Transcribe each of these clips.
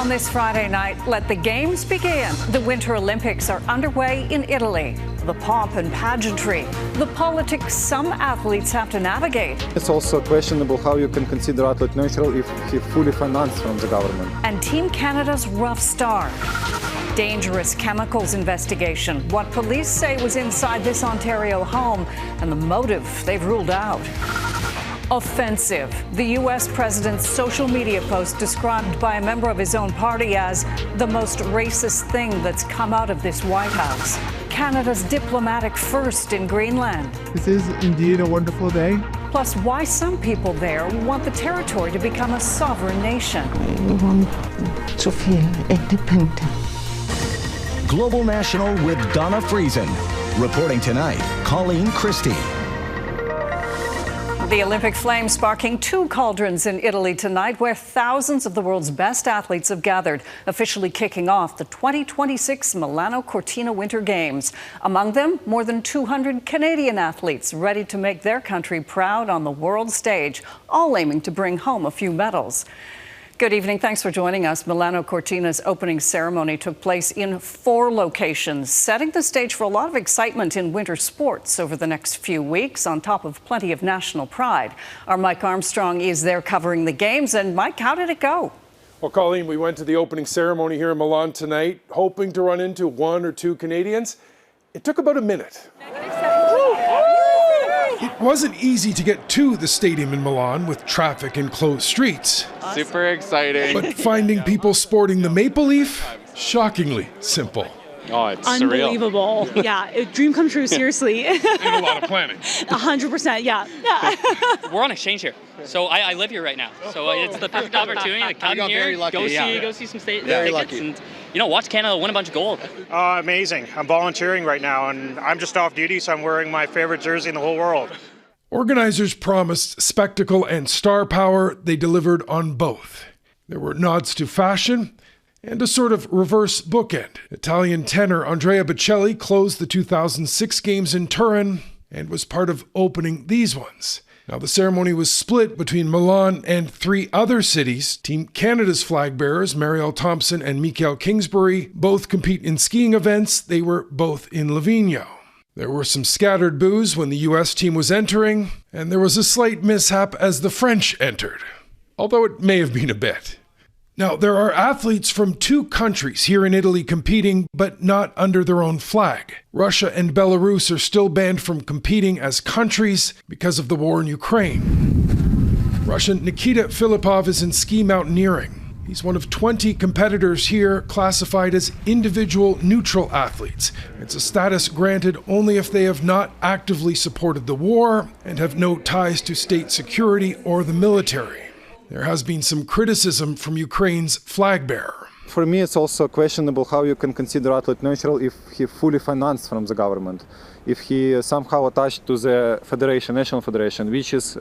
On this Friday night, let the games begin. The Winter Olympics are underway in Italy. The pomp and pageantry, the politics some athletes have to navigate. It's also questionable how you can consider athlete neutral if he fully financed from the government. And Team Canada's rough start. Dangerous chemicals investigation, what police say was inside this Ontario home, and the motive they've ruled out. Offensive. The U.S. president's social media post described by a member of his own party as the most racist thing that's come out of this White House. Canada's diplomatic first in Greenland. This is indeed a wonderful day. Plus, why some people there want the territory to become a sovereign nation. We want to feel independent. Global National with Donna Friesen. Reporting tonight, Colleen Christie. The Olympic flames sparking two cauldrons in Italy tonight, where thousands of the world's best athletes have gathered, officially kicking off the 2026 Milano-Cortina Winter Games. Among them, more than 200 Canadian athletes ready to make their country proud on the world stage, all aiming to bring home a few medals. Good evening. Thanks for joining us. Milano-Cortina's opening ceremony took place in 4 locations, setting the stage for a lot of excitement in winter sports over the next few weeks, on top of plenty of national pride. Our Mike Armstrong is there covering the games. And Mike, how did it go? Well, Colleen, we went to the opening ceremony here in Milan tonight, hoping to run into 1 or 2 Canadians. It took about a minute. It wasn't easy to get to the stadium in Milan with traffic and closed streets. Super exciting. But finding people sporting the maple leaf, shockingly simple. Oh, it's unbelievable. Surreal. Yeah, dream come true, seriously. And a lot of planning. 100%, yeah. We're on exchange here. So I live here right now. So it's the perfect opportunity to come here, go see some state tickets, and watch Canada win a bunch of gold. Amazing. I'm volunteering right now, and I'm just off duty, so I'm wearing my favorite jersey in the whole world. Organizers promised spectacle and star power. They delivered on both. There were nods to fashion and a sort of reverse bookend. Italian tenor Andrea Bocelli closed the 2006 Games in Turin and was part of opening these ones. Now, the ceremony was split between Milan and 3 other cities. Team Canada's flag bearers, Marielle Thompson and Mikael Kingsbury, both compete in skiing events. They were both in Livigno. There were some scattered boos when the U.S. team was entering, and there was a slight mishap as the French entered, although it may have been a bit. Now, there are athletes from 2 countries here in Italy competing, but not under their own flag. Russia and Belarus are still banned from competing as countries because of the war in Ukraine. Russian Nikita Filipov is in ski mountaineering. He's one of 20 competitors here classified as individual neutral athletes. It's a status granted only if they have not actively supported the war and have no ties to state security or the military. There has been some criticism from Ukraine's flag bearer. For me, it's also questionable how you can consider athlete neutral if he fully financed from the government, if he somehow attached to the federation, national federation, which is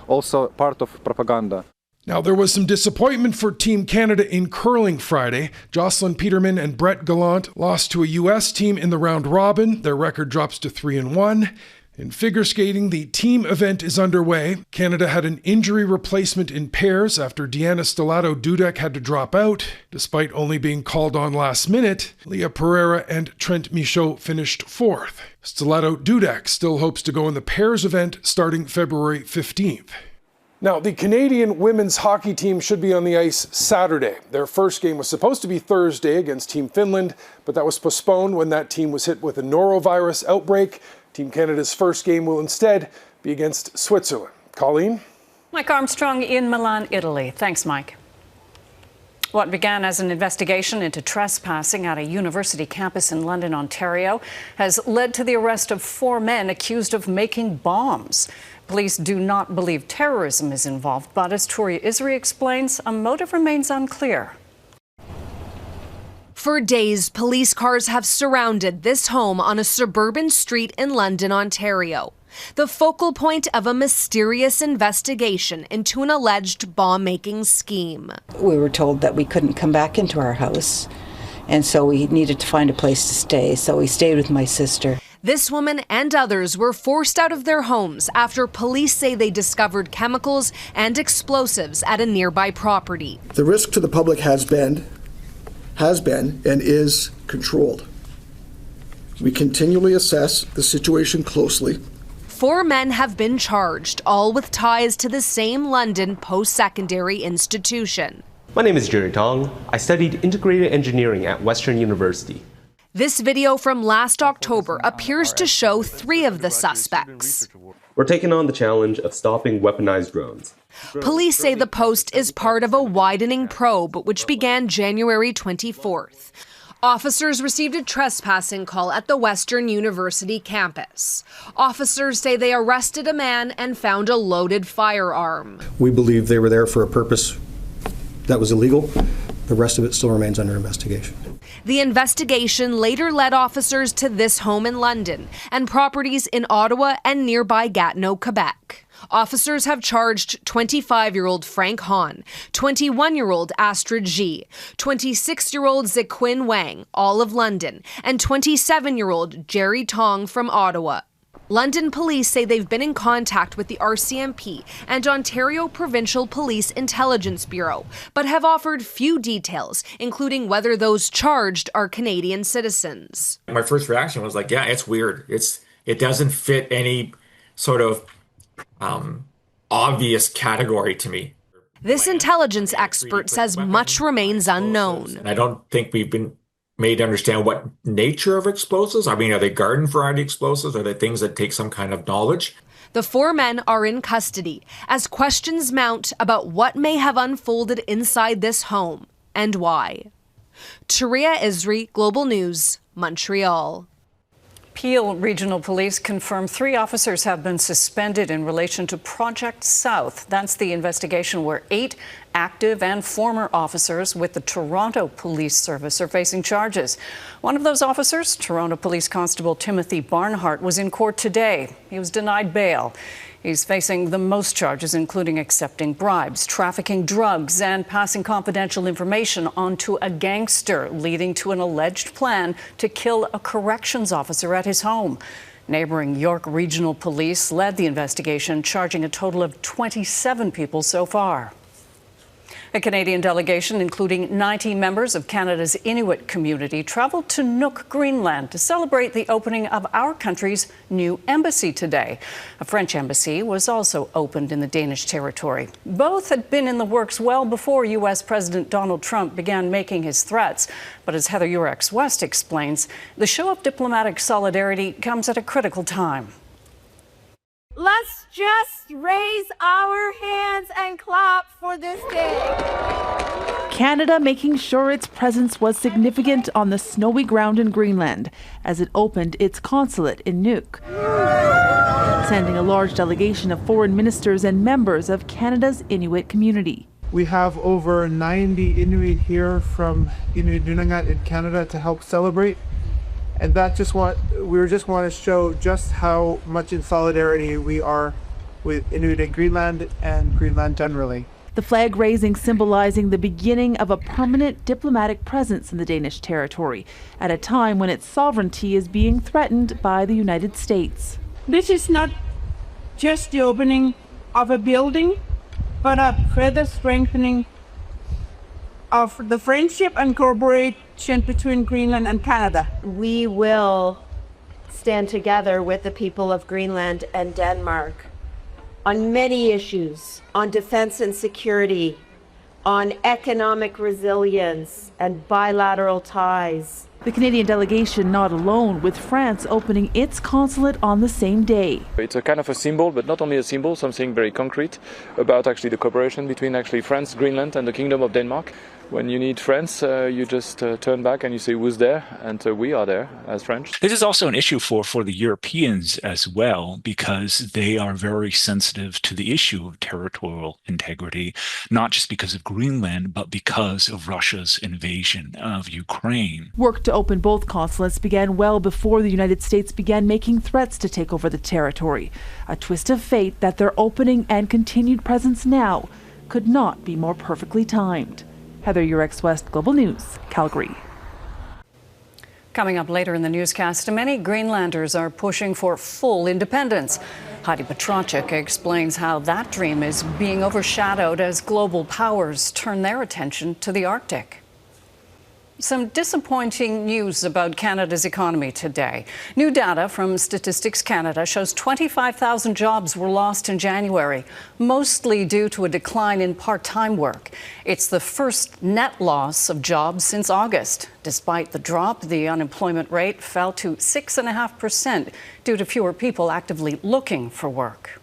also part of propaganda. Now, there was some disappointment for Team Canada in curling Friday. Jocelyn Peterman and Brett Gallant lost to a U.S. team in the round robin. Their record drops to 3-1. In figure skating, the team event is underway. Canada had an injury replacement in pairs after Diana Stellato-Dudek had to drop out. Despite only being called on last minute, Leah Pereira and Trent Michaud finished 4th. Stellato-Dudek still hopes to go in the pairs event starting February 15th. Now, the Canadian women's hockey team should be on the ice Saturday. Their first game was supposed to be Thursday against Team Finland, but that was postponed when that team was hit with a norovirus outbreak. Team Canada's first game will instead be against Switzerland. Colleen? Mike Armstrong in Milan, Italy. Thanks, Mike. What began as an investigation into trespassing at a university campus in London, Ontario, has led to the arrest of 4 men accused of making bombs. Police do not believe terrorism is involved, but as Touria Izri explains, a motive remains unclear. For days, police cars have surrounded this home on a suburban street in London, Ontario, the focal point of a mysterious investigation into an alleged bomb-making scheme. We were told that we couldn't come back into our house, and so we needed to find a place to stay, so we stayed with my sister. This woman and others were forced out of their homes after police say they discovered chemicals and explosives at a nearby property. The risk to the public has been and is controlled. We continually assess the situation closely. 4 men have been charged, all with ties to the same London post-secondary institution. My name is Jerry Tong. I studied integrated engineering at Western University. This video from last October appears to show 3 of the suspects. We're taking on the challenge of stopping weaponized drones. Police say the post is part of a widening probe, which began January 24th. Officers received a trespassing call at the Western University campus. Officers say they arrested a man and found a loaded firearm. We believe they were there for a purpose that was illegal. The rest of it still remains under investigation. The investigation later led officers to this home in London and properties in Ottawa and nearby Gatineau, Quebec. Officers have charged 25-year-old Frank Hahn, 21-year-old Astrid G, 26-year-old Ziquin Wang, all of London, and 27-year-old Jerry Tong from Ottawa. London police say they've been in contact with the RCMP and Ontario Provincial Police Intelligence Bureau, but have offered few details, including whether those charged are Canadian citizens. My first reaction was like, yeah, it's weird. It doesn't fit any sort of obvious category to me. This intelligence expert says much remains unknown. And I don't think we've been made to understand what nature of explosives. I mean, are they garden variety explosives? Are they things that take some kind of knowledge? The 4 men are in custody as questions mount about what may have unfolded inside this home and why. Touria Izri, Global News, Montreal. Peel Regional Police confirmed 3 officers have been suspended in relation to Project South. That's the investigation where 8 active and former officers with the Toronto Police Service are facing charges. One of those officers, Toronto Police Constable Timothy Barnhart, was in court today. He was denied bail. He's facing the most charges, including accepting bribes, trafficking drugs, and passing confidential information onto a gangster, leading to an alleged plan to kill a corrections officer at his home. Neighboring York Regional Police led the investigation, charging a total of 27 people so far. A Canadian delegation, including 90 members of Canada's Inuit community, traveled to Nuuk, Greenland, to celebrate the opening of our country's new embassy today. A French embassy was also opened in the Danish territory. Both had been in the works well before U.S. President Donald Trump began making his threats. But as Heather Yourex-West explains, the show of diplomatic solidarity comes at a critical time. Let's just raise our hands and clap for this day. Canada making sure its presence was significant on the snowy ground in Greenland as it opened its consulate in Nuuk, sending a large delegation of foreign ministers and members of Canada's Inuit community. We have over 90 Inuit here from Inuit in Canada to help celebrate. And we just want to show just how much in solidarity we are with Inuit in Greenland and Greenland generally. The flag raising symbolizing the beginning of a permanent diplomatic presence in the Danish territory at a time when its sovereignty is being threatened by the United States. This is not just the opening of a building, but a further strengthening of the friendship and cooperation between Greenland and Canada. We will stand together with the people of Greenland and Denmark on many issues, on defense and security, on economic resilience and bilateral ties. The Canadian delegation not alone, with France opening its consulate on the same day. It's a kind of a symbol, but not only a symbol, something very concrete about actually the cooperation between France, Greenland and the Kingdom of Denmark. When you need France, you just turn back and you say, who's there? And we are there as French. This is also an issue for the Europeans as well, because they are very sensitive to the issue of territorial integrity, not just because of Greenland, but because of Russia's invasion of Ukraine. Work to open both consulates began well before the United States began making threats to take over the territory. A twist of fate that their opening and continued presence now could not be more perfectly timed. Heather Yourex-West, Global News, Calgary. Coming up later in the newscast, many Greenlanders are pushing for full independence. Heidi Petracek explains how that dream is being overshadowed as global powers turn their attention to the Arctic. Some disappointing news about Canada's economy today. New data from Statistics Canada shows 25,000 jobs were lost in January, mostly due to a decline in part-time work. It's the first net loss of jobs since August. Despite the drop, the unemployment rate fell to 6.5% due to fewer people actively looking for work.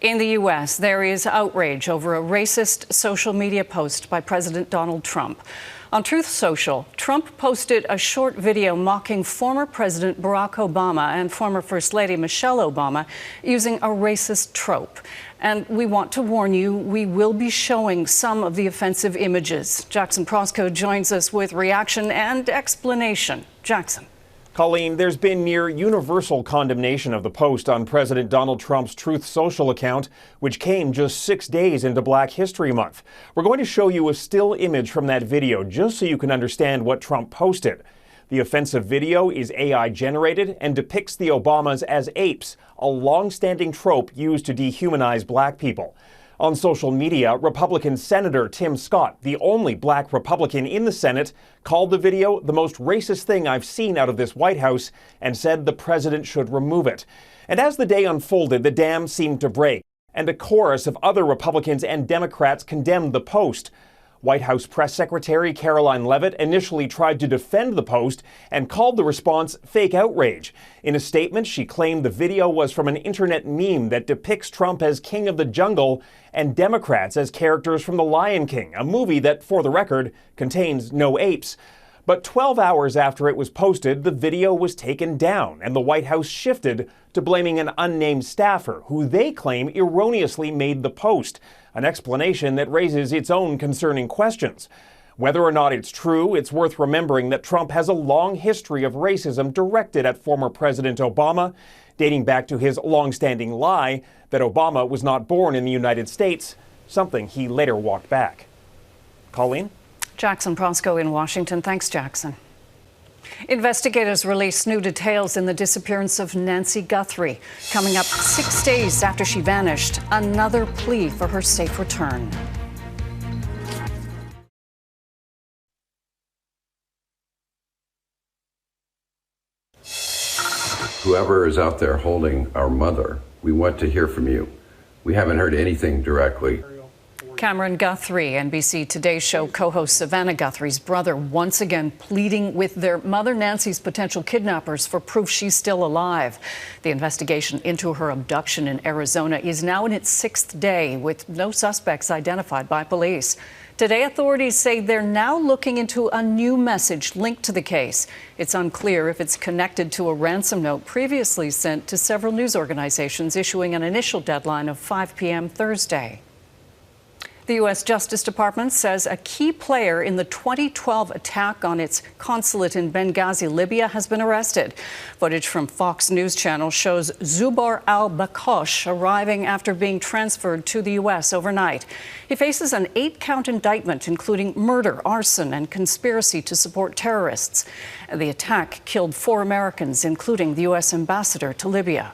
In the U.S., there is outrage over a racist social media post by President Donald Trump. On Truth Social, Trump posted a short video mocking former President Barack Obama and former First Lady Michelle Obama using a racist trope. And we want to warn you, we will be showing some of the offensive images. Jackson Prosco joins us with reaction and explanation. Jackson. Colleen, there's been near universal condemnation of the post on President Donald Trump's Truth Social account, which came just 6 days into Black History Month. We're going to show you a still image from that video just so you can understand what Trump posted. The offensive video is AI generated and depicts the Obamas as apes, a long-standing trope used to dehumanize black people. On social media, Republican Senator Tim Scott, the only black Republican in the Senate, called the video the most racist thing I've seen out of this White House and said the president should remove it. And as the day unfolded, the dam seemed to break, and a chorus of other Republicans and Democrats condemned the post. White House Press Secretary Caroline Leavitt initially tried to defend the post and called the response fake outrage. In a statement, she claimed the video was from an internet meme that depicts Trump as king of the jungle and Democrats as characters from The Lion King, a movie that, for the record, contains no apes. But 12 hours after it was posted, the video was taken down, and the White House shifted to blaming an unnamed staffer who they claim erroneously made the post, an explanation that raises its own concerning questions. Whether or not it's true, it's worth remembering that Trump has a long history of racism directed at former President Obama, dating back to his long-standing lie that Obama was not born in the United States, something he later walked back. Colleen? Jackson Prosco in Washington. Thanks, Jackson. Investigators released new details in the disappearance of Nancy Guthrie. Coming up 6 days after she vanished, another plea for her safe return. Whoever is out there holding our mother, we want to hear from you. We haven't heard anything directly. Cameron Guthrie, NBC Today Show co-host Savannah Guthrie's brother, once again pleading with their mother Nancy's potential kidnappers for proof she's still alive. The investigation into her abduction in Arizona is now in its 6th day, with no suspects identified by police. Today, authorities say they're now looking into a new message linked to the case. It's unclear if it's connected to a ransom note previously sent to several news organizations, issuing an initial deadline of 5 p.m. Thursday. The U.S. Justice Department says a key player in the 2012 attack on its consulate in Benghazi, Libya, has been arrested. Footage from Fox News Channel shows Zubair al-Bakosh arriving after being transferred to the U.S. overnight. He faces an 8-count indictment, including murder, arson, and conspiracy to support terrorists. The attack killed 4 Americans, including the U.S. ambassador to Libya.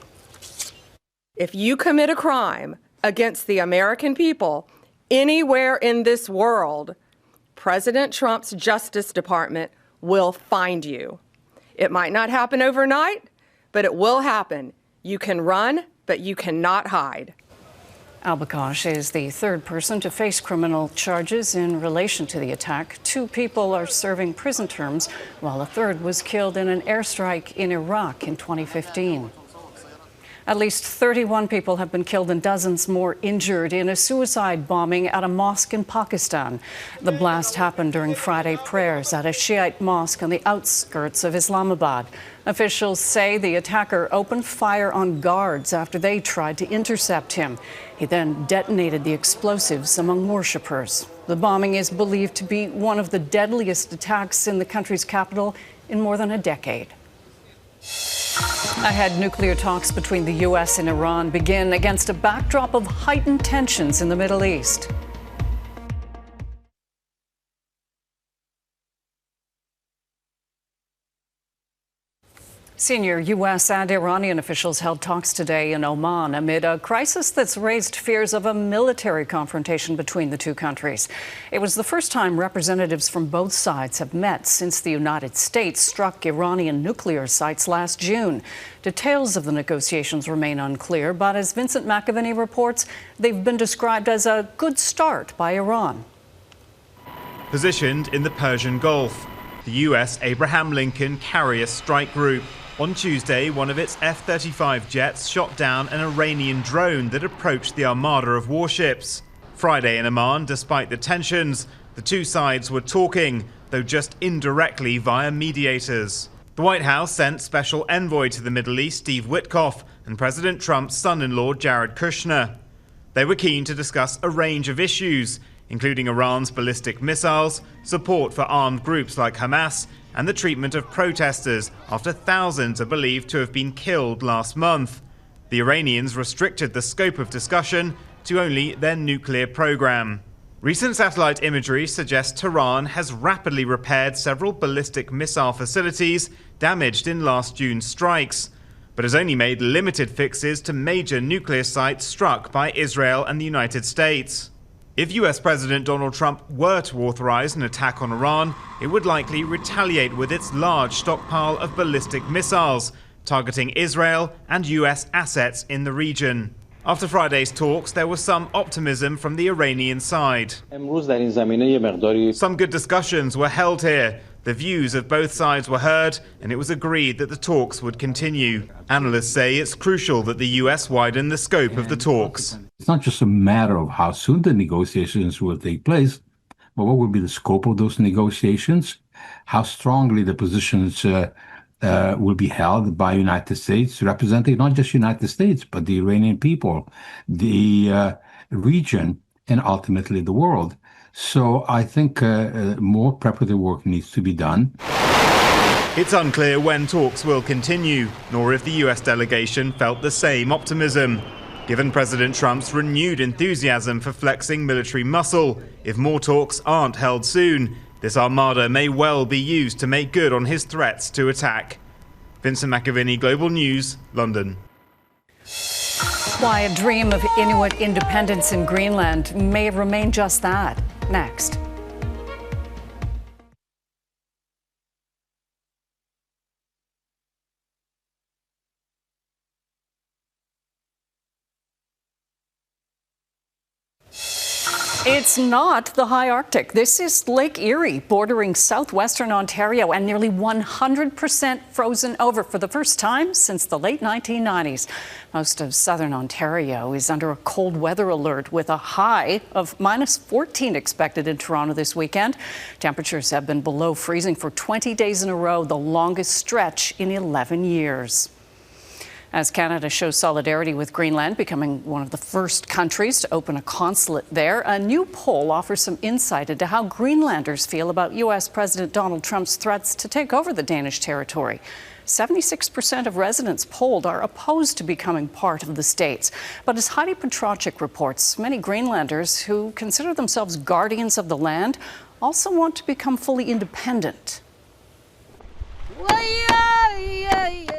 If you commit a crime against the American people, anywhere in this world, President Trump's Justice Department will find you. It might not happen overnight, but it will happen. You can run, but you cannot hide. Al-Bakosh is the 3rd person to face criminal charges in relation to the attack. 2 people are serving prison terms, while a 3rd was killed in an airstrike in Iraq in 2015. At least 31 people have been killed and dozens more injured in a suicide bombing at a mosque in Pakistan. The blast happened during Friday prayers at a Shiite mosque on the outskirts of Islamabad. Officials say the attacker opened fire on guards after they tried to intercept him. He then detonated the explosives among worshippers. The bombing is believed to be one of the deadliest attacks in the country's capital in more than a decade. Ahead, nuclear talks between the U.S. and Iran begin against a backdrop of heightened tensions in the Middle East. Senior U.S. and Iranian officials held talks today in Oman amid a crisis that's raised fears of a military confrontation between the two countries. It was the first time representatives from both sides have met since the United States struck Iranian nuclear sites last June. Details of the negotiations remain unclear, but as Vincent McAvenny reports, they've been described as a good start by Iran. Positioned in the Persian Gulf, the U.S. Abraham Lincoln Carrier Strike Group. On Tuesday, one of its F-35 jets shot down an Iranian drone that approached the armada of warships. Friday in Amman, despite the tensions, the two sides were talking, though just indirectly via mediators. The White House sent Special Envoy to the Middle East, Steve Witkoff, and President Trump's son-in-law, Jared Kushner. They were keen to discuss a range of issues, including Iran's ballistic missiles, support for armed groups like Hamas, and the treatment of protesters after thousands are believed to have been killed last month. The Iranians restricted the scope of discussion to only their nuclear program. Recent satellite imagery suggests Tehran has rapidly repaired several ballistic missile facilities damaged in last June's strikes, but has only made limited fixes to major nuclear sites struck by Israel and the United States. If US President Donald Trump were to authorize an attack on Iran, it would likely retaliate with its large stockpile of ballistic missiles, targeting Israel and US assets in the region. After Friday's talks, there was some optimism from the Iranian side. Some good discussions were held here. The views of both sides were heard, and it was agreed that the talks would continue. Analysts say it's crucial that the US widen the scope of the talks. It's not just a matter of how soon the negotiations will take place, but what will be the scope of those negotiations, how strongly the positions will be held by United States, representing not just United States, but the Iranian people, the region, and ultimately the world. So I think more preparatory work needs to be done. It's unclear when talks will continue, nor if the US delegation felt the same optimism. Given President Trump's renewed enthusiasm for flexing military muscle, if more talks aren't held soon, this armada may well be used to make good on his threats to attack. Vincent McAvenny, Global News, London. Why a dream of Inuit independence in Greenland may remain just that. Next. It's not the high Arctic. This is Lake Erie, bordering southwestern Ontario and nearly 100% frozen over for the first time since the late 1990s. Most of southern Ontario is under a cold weather alert with a high of -14 expected in Toronto this weekend. Temperatures have been below freezing for 20 days in a row, the longest stretch in 11 years. As Canada shows solidarity with Greenland, becoming one of the first countries to open a consulate there, a new poll offers some insight into how Greenlanders feel about U.S. President Donald Trump's threats to take over the Danish territory. 76% of residents polled are opposed to becoming part of the states. But as Heidi Petracek reports, many Greenlanders who consider themselves guardians of the land also want to become fully independent.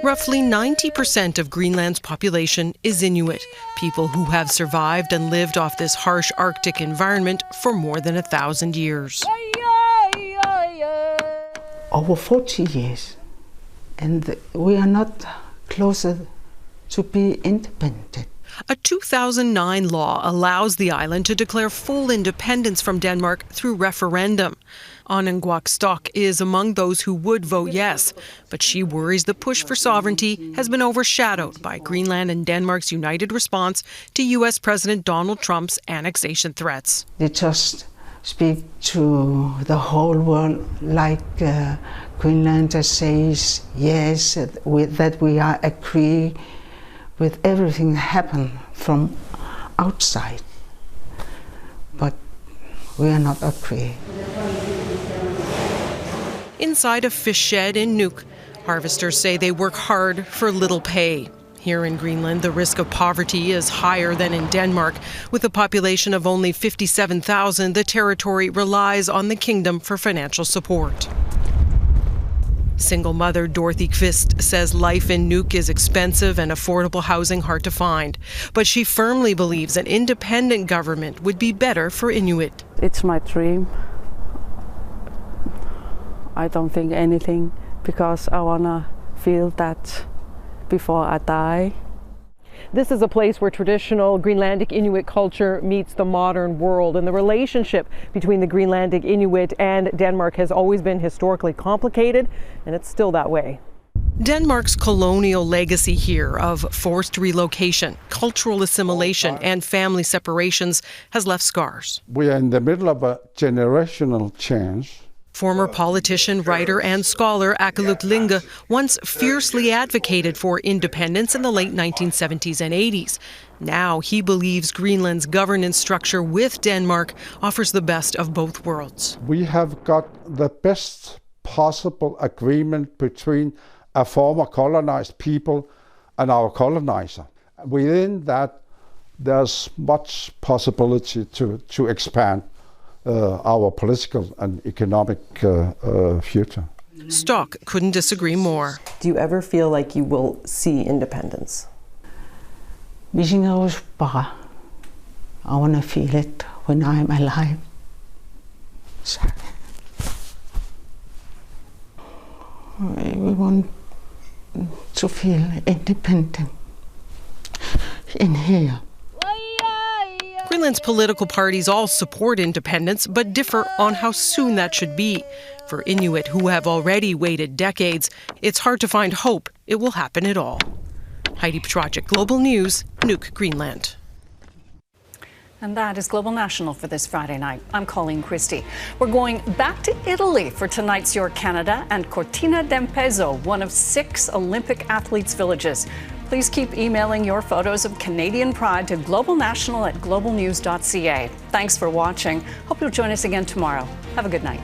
Roughly 90% of Greenland's population is Inuit, people who have survived and lived off this harsh Arctic environment for more than 1,000 years. Over 40 years, and we are not closer to be independent. A 2009 law allows the island to declare full independence from Denmark through referendum. Anne-Nguyen Stock is among those who would vote yes, but she worries the push for sovereignty has been overshadowed by Greenland and Denmark's united response to U.S. President Donald Trump's annexation threats. They just speak to the whole world like Greenland says yes, that we are agree with everything that happened from outside, but we are not agree. Inside a fish shed in Nuuk, harvesters say they work hard for little pay. Here in Greenland, the risk of poverty is higher than in Denmark. With a population of only 57,000, the territory relies on the kingdom for financial support. Single mother Dorothy Kvist says life in Nuuk is expensive and affordable housing hard to find. But she firmly believes an independent government would be better for Inuit. It's my dream. I don't think anything because I want to feel that before I die. This is a place where traditional Greenlandic Inuit culture meets the modern world, and the relationship between the Greenlandic Inuit and Denmark has always been historically complicated, and it's still that way. Denmark's colonial legacy here of forced relocation, cultural assimilation, and family separations has left scars. We are in the middle of a generational change. Former politician, writer, and scholar Akeluk Linge once fiercely advocated for independence in the late 1970s and 80s. Now he believes Greenland's governance structure with Denmark offers the best of both worlds. We have got the best possible agreement between a former colonized people and our colonizer. Within that, there's much possibility to expand our political and economic future. Stock couldn't disagree more. Do you ever feel like you will see independence? Vision goes by. I want to feel it when I'm alive. Sorry. We want to feel independent in here. Greenland's political parties all support independence, but differ on how soon that should be. For Inuit who have already waited decades, it's hard to find hope it will happen at all. Heidi Petracek, Global News, Nuuk, Greenland. And that is Global National for this Friday night. I'm Colleen Christie. We're going back to Italy for tonight's Your Canada and Cortina d'Ampezzo, one of 6 Olympic athletes' villages. Please keep emailing your photos of Canadian pride to globalnational@globalnews.ca. Thanks for watching. Hope you'll join us again tomorrow. Have a good night.